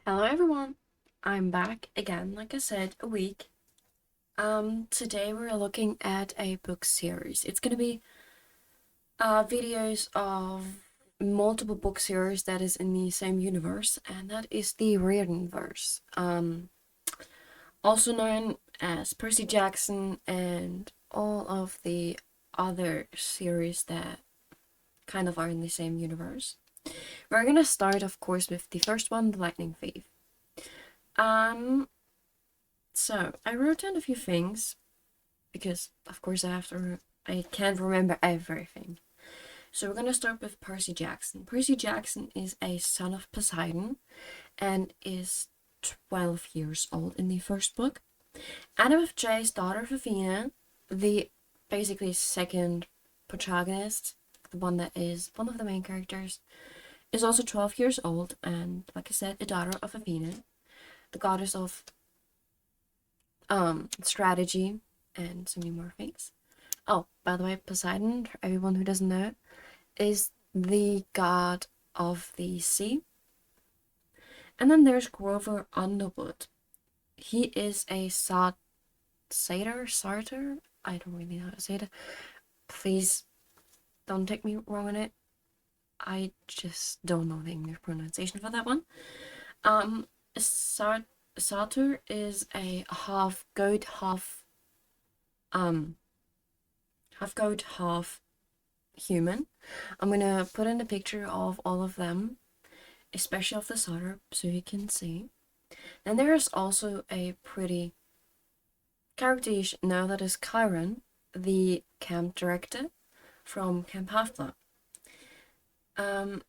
Hello everyone, I'm back again, like I said, a week. Today we're looking at a book series. It's gonna be videos of multiple book series that is in the same universe, and that is the Reardonverse. Also known as Percy Jackson and all of the other series that kind of are in the same universe. We're gonna start, of course, with the first one, the Lightning Thief. Um, So I wrote down a few things because, of course, I can't remember everything. So we're gonna start with Percy Jackson. Percy Jackson is a son of Poseidon and is 12 years old in the first book. Anna with Jay's daughter of Athena, the basically second protagonist, the one that is one of the main characters, is also 12 years old and, like I said, a daughter of Athena, the goddess of strategy and so many more things. Oh, by the way, Poseidon, for everyone who doesn't know, is the god of the sea. And then there's Grover Underwood. He is a satyr. I don't really know how to say it. Please don't take me wrong on it. I just don't know the English pronunciation for that one. A satyr is a half goat, um, half goat, half human. I'm gonna put in a picture of all of them, especially of the satyr, so you can see. And there is also a pretty character you should know, that is Chiron, the camp director from Camp Half-Blood. Um,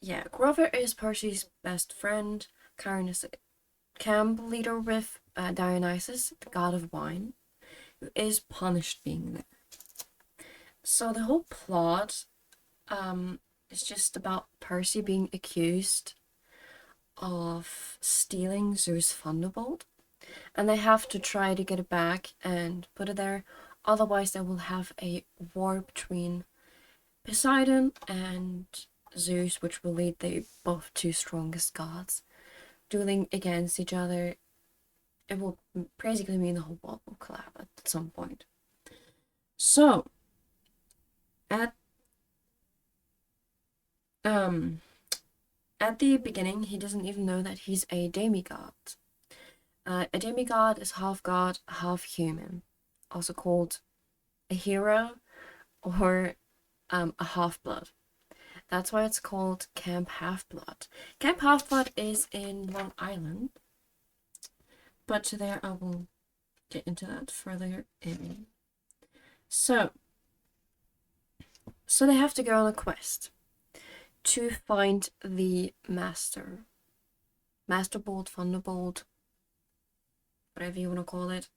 yeah, Grover is Percy's best friend. Chiron is a camp leader with Dionysus, the god of wine, who is punished being there. So the whole plot is just about Percy being accused of stealing Zeus' thunderbolt, and they have to try to get it back and put it there. Otherwise, they will have a war between Poseidon and Zeus, which will lead the both two strongest gods dueling against each other. It will basically mean the whole world will collapse at some point. So, at um at the beginning, he doesn't even know that he's a demigod. A demigod is half god, half human, also called a hero or a half-blood. That's why it's called Camp Half-Blood. Camp Half-Blood is in Long Island, but there I will get into that further in. So, so they have to go on a quest to find the Master Bolt, Thunderbolt, whatever you want to call it.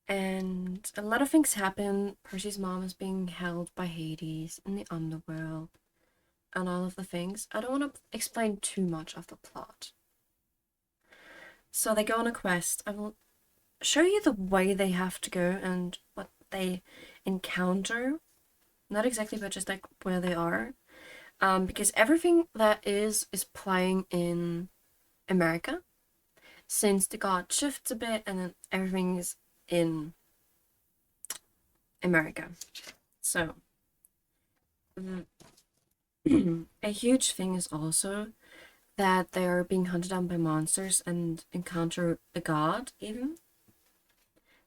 And a lot of things happen. Percy's mom is being held by Hades in the underworld, and all of the things. I don't want to explain too much of the plot. So they go on a quest. I will show you the way they have to go and what they encounter. Not exactly, but just like where they are. Because everything that is playing in America, since the god shifts a bit and then everything is in America. So, a huge thing is also that they are being hunted down by monsters and encounter a god, even.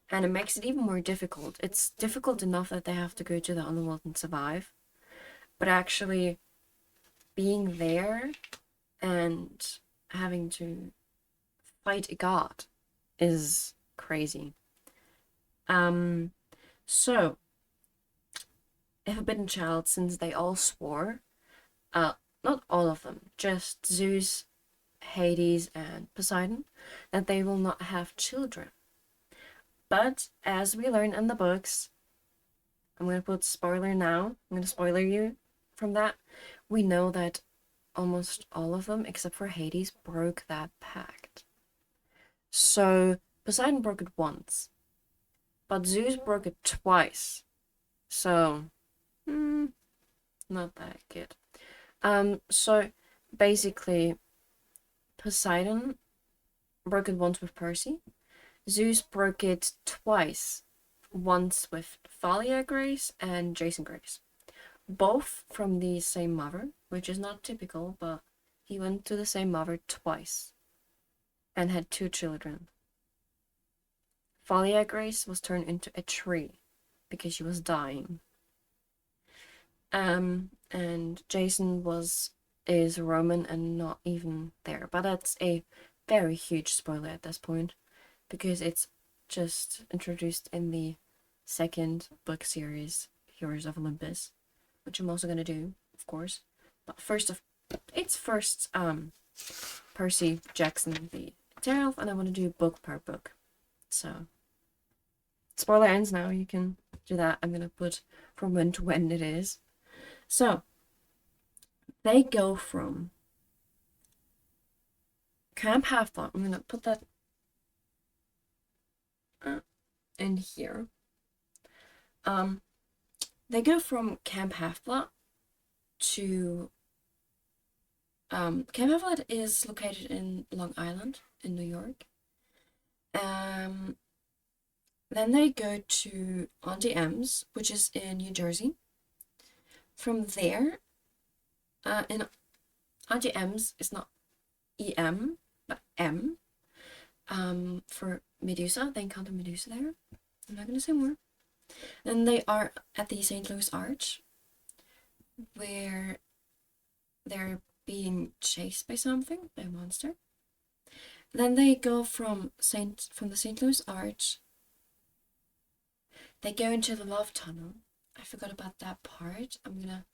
And it makes it even more difficult. It's difficult enough that they have to go to the underworld and survive, but actually being there and having to fight a god is crazy. So, a forbidden child, since they all swore, not all of them, just Zeus, Hades, and Poseidon, that they will not have children. But as we learn in the books, I'm going to put spoiler now, I'm going to spoiler you from that. We know that almost all of them, except for Hades, broke that pact. So Poseidon broke it once, but Zeus broke it twice. So, not that good. So basically, Poseidon broke it once with Percy. Zeus broke it twice, once with Thalia Grace and Jason Grace, both from the same mother, which is not typical, but he went to the same mother twice and had 2 children. Thalia Grace was turned into a tree because she was dying. And Jason is Roman and not even there. But that's a very huge spoiler at this point because it's just introduced in the second book series, Furies of Olympus, which I'm also gonna do, of course. But it's first Percy Jackson the Tale, and I want to do book per book. So spoiler ends now. You can do that. I'm gonna put from when to when it is. So they go from Camp Half-Blood. I'm gonna put that in here. They go from Camp Half-Blood to Camp Half-Blood is located in Long Island in New York. Then they go to Auntie M's, which is in New Jersey. From there, in Auntie M's is not EM, but M. For Medusa, they encounter Medusa there. I'm not gonna say more. Then they are at the St. Louis Arch, where they're being chased by something, by a monster. Then they go from the St. Louis Arch. They go into the Love Tunnel. I forgot about that part. I'm gonna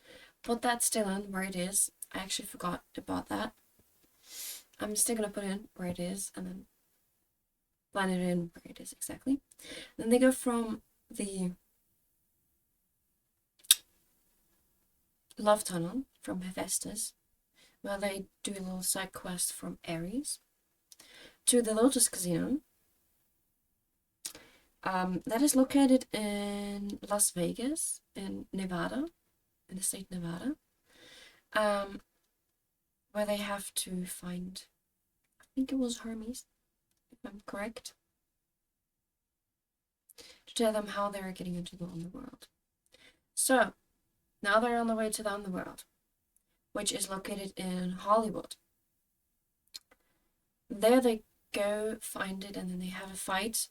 put that still in where it is. I actually forgot about that. I'm still gonna put in where it is and then plan it in where it is exactly. Then they go from the Love Tunnel from Hephaestus, where they do a little side quest from Ares, to the Lotus Casino. That is located in Las Vegas, in Nevada, in the state of Nevada, where they have to find, I think it was Hermes, if I'm correct, to tell them how they're getting into the underworld. So, now they're on the way to the underworld, which is located in Hollywood. There they go find it, and then they have a fight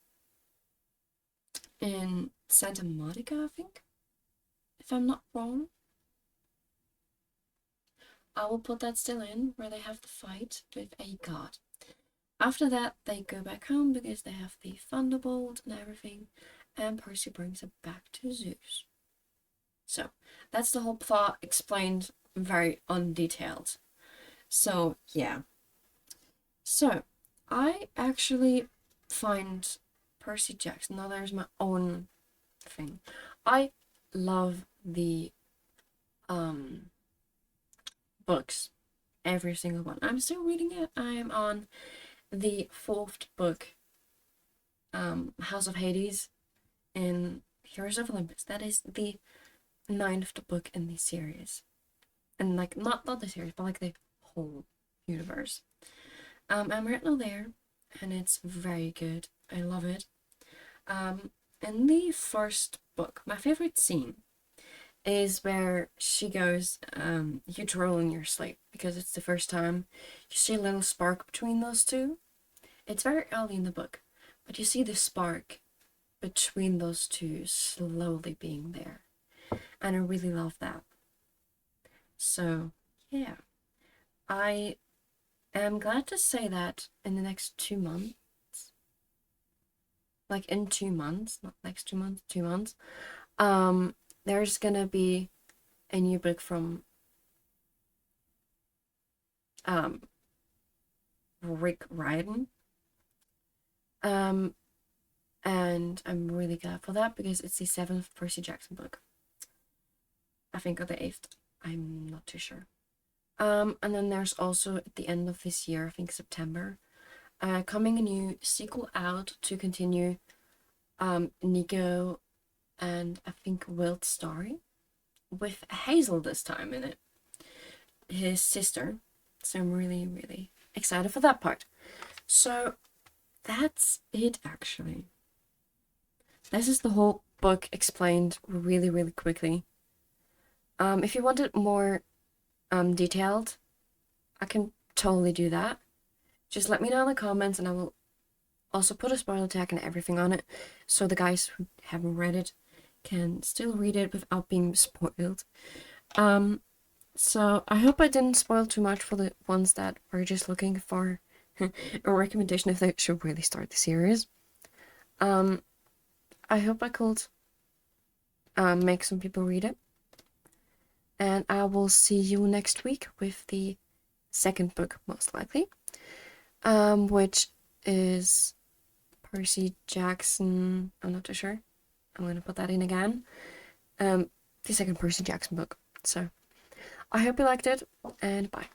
in Santa Monica, I think, if I'm not wrong. I will put that still in, where they have the fight with a god. After that, they go back home because they have the thunderbolt and everything, and Percy brings it back to Zeus. So, that's the whole plot explained very undetailed. So, yeah. So, I actually find Percy Jackson, now there's my own thing. I love the books, every single one. I'm still reading it. I'm on the 4th book, House of Hades in Heroes of Olympus. That is the 9th book in the series, and like not the series, but like the whole universe. I'm right now there, and it's very good. I love it. In the first book, my favorite scene is where she goes, you drool in your sleep, because it's the first time you see a little spark between those two. It's very early in the book, but you see the spark between those two slowly being there. And I really love that. So, yeah. I am glad to say that in the next 2 months, like in 2 months, not next 2 months, 2 months, there's gonna be a new book from Rick Riordan. And I'm really glad for that because it's the 7th Percy Jackson book. I think, or the 8th. I'm not too sure. And then there's also at the end of this year, I think September, coming a new sequel out to continue Nico and I think Wilt's story. with Hazel this time in it, his sister. So I'm really, really excited for that part. So that's it, actually. This is the whole book explained really, really quickly. If you want it more detailed, I can totally do that. Just let me know in the comments, and I will also put a spoiler tag and everything on it, so the guys who haven't read it can still read it without being spoiled. So I hope I didn't spoil too much for the ones that were just looking for a recommendation if they should really start the series. I hope I could make some people read it. And I will see you next week with the second book, most likely, which is Percy Jackson. I'm not too sure. I'm gonna put that in again. The second Percy Jackson book. So I hope you liked it, and bye.